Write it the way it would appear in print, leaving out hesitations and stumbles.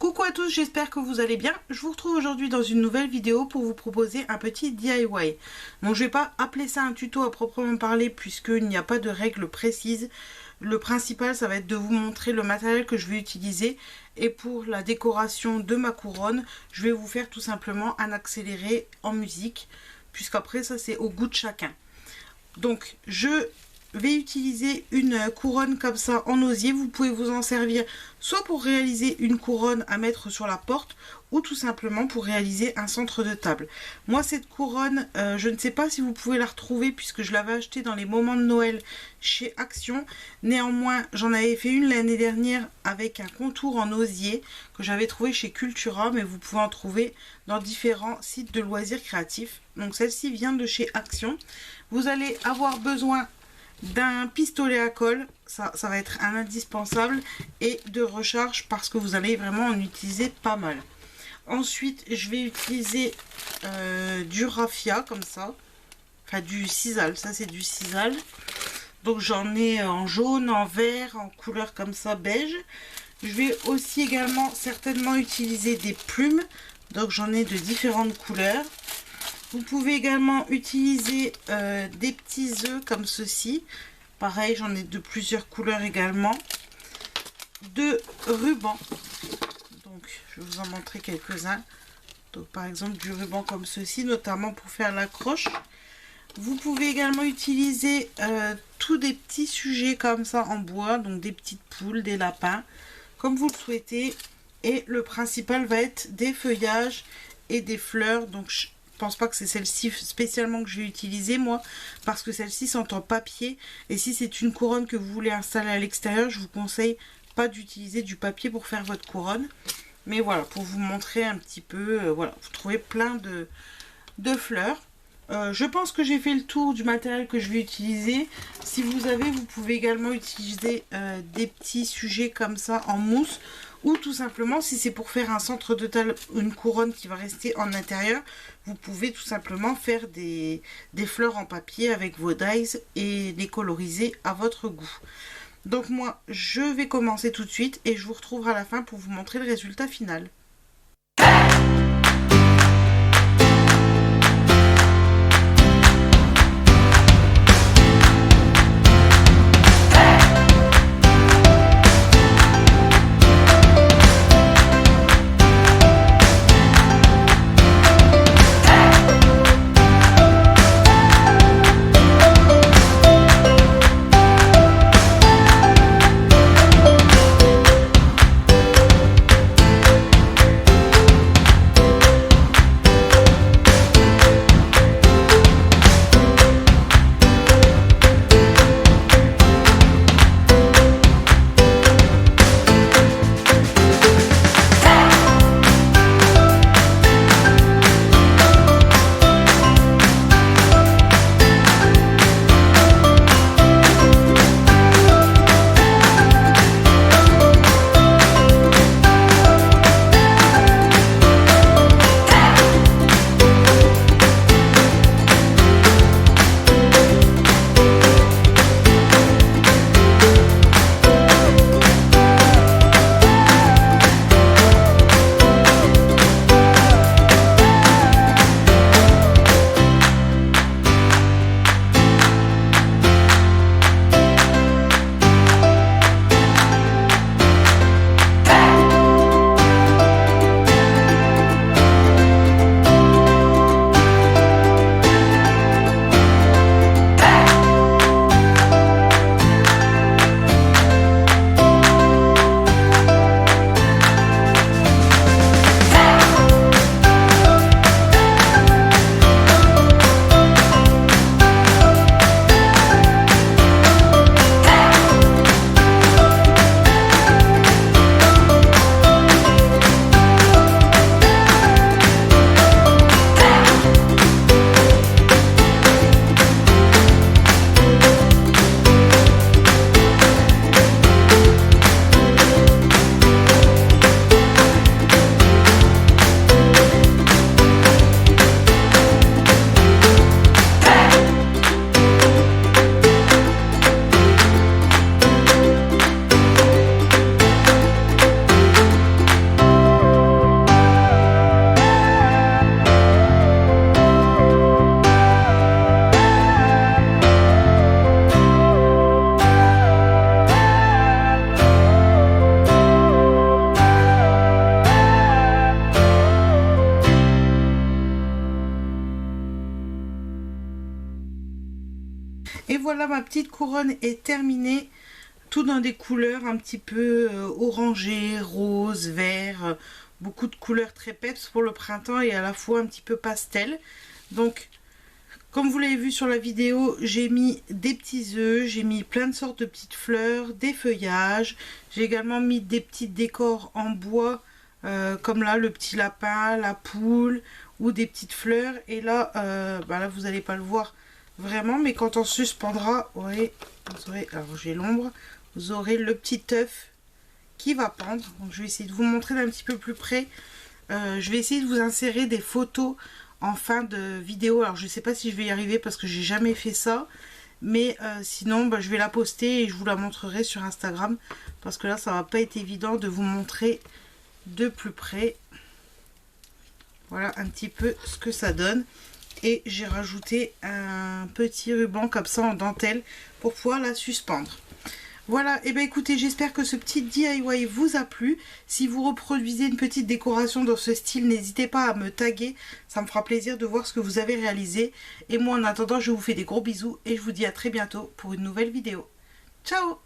Coucou à tous, j'espère que vous allez bien. Je vous retrouve aujourd'hui dans une nouvelle vidéo pour vous proposer un petit DIY. Bon, je vais pas appeler ça un tuto à proprement parler puisqu'il n'y a pas de règles précises. Le principal, ça va être de vous montrer le matériel que je vais utiliser. Et pour la décoration de ma couronne, je vais vous faire tout simplement un accéléré en musique. Puisqu'après, ça c'est au goût de chacun. Donc, je vais utiliser une couronne comme ça en osier. Vous pouvez vous en servir soit pour réaliser une couronne à mettre sur la porte ou tout simplement pour réaliser un centre de table. Moi cette couronne, je ne sais pas si vous pouvez la retrouver puisque je l'avais achetée dans les moments de Noël chez Action. Néanmoins j'en avais fait une l'année dernière avec un contour en osier que j'avais trouvé chez Cultura, mais vous pouvez en trouver dans différents sites de loisirs créatifs. Donc celle-ci vient de chez Action. Vous allez avoir besoin d'un pistolet à colle, ça va être un indispensable, et de recharge parce que vous allez vraiment en utiliser pas mal. Ensuite je vais utiliser du raffia comme ça, enfin du sisal, ça c'est du sisal. Donc j'en ai en jaune, en vert, en couleur comme ça beige. Je vais aussi également certainement utiliser des plumes, donc j'en ai de différentes couleurs. Vous pouvez également utiliser des petits œufs comme ceci. Pareil, j'en ai de plusieurs couleurs également. De ruban. Donc, je vais vous en montrer quelques-uns. Donc, par exemple, du ruban comme ceci, notamment pour faire l'accroche. Vous pouvez également utiliser tous des petits sujets comme ça en bois. Donc, des petites poules, des lapins, comme vous le souhaitez. Et le principal va être des feuillages et des fleurs. Donc, je pense pas que c'est celle-ci spécialement que je vais utiliser moi, parce que celle-ci sont en papier, et si c'est une couronne que vous voulez installer à l'extérieur, je vous conseille pas d'utiliser du papier pour faire votre couronne. Mais voilà, pour vous montrer un petit peu, voilà, vous trouvez plein de fleurs. Je pense que j'ai fait le tour du matériel que je vais utiliser. Si vous avez, vous pouvez également utiliser des petits sujets comme ça en mousse, ou tout simplement si c'est pour faire un centre de table, une couronne qui va rester en intérieur, vous pouvez tout simplement faire des fleurs en papier avec vos dies et les coloriser à votre goût. Donc moi je vais commencer tout de suite et je vous retrouverai à la fin pour vous montrer le résultat final. Et voilà, ma petite couronne est terminée. Tout dans des couleurs un petit peu orangées, rose, vert. Beaucoup de couleurs très peps pour le printemps et à la fois un petit peu pastel. Donc, comme vous l'avez vu sur la vidéo, j'ai mis des petits œufs, j'ai mis plein de sortes de petites fleurs, des feuillages. J'ai également mis des petits décors en bois, comme là le petit lapin, la poule ou des petites fleurs. Et là, là vous n'allez pas le voir vraiment, mais quand on suspendra, vous aurez, alors j'ai l'ombre, vous aurez le petit œuf qui va pendre. Donc je vais essayer de vous montrer d'un petit peu plus près. Je vais essayer de vous insérer des photos en fin de vidéo. Alors je sais pas si je vais y arriver parce que j'ai jamais fait ça, mais sinon je vais la poster et je vous la montrerai sur Instagram, parce que là ça va pas être évident de vous montrer de plus près. Voilà un petit peu ce que ça donne. Et j'ai rajouté un petit ruban comme ça en dentelle pour pouvoir la suspendre. Voilà, et bien écoutez, j'espère que ce petit DIY vous a plu. Si vous reproduisez une petite décoration dans ce style, n'hésitez pas à me taguer. Ça me fera plaisir de voir ce que vous avez réalisé. Et moi en attendant, je vous fais des gros bisous et je vous dis à très bientôt pour une nouvelle vidéo. Ciao!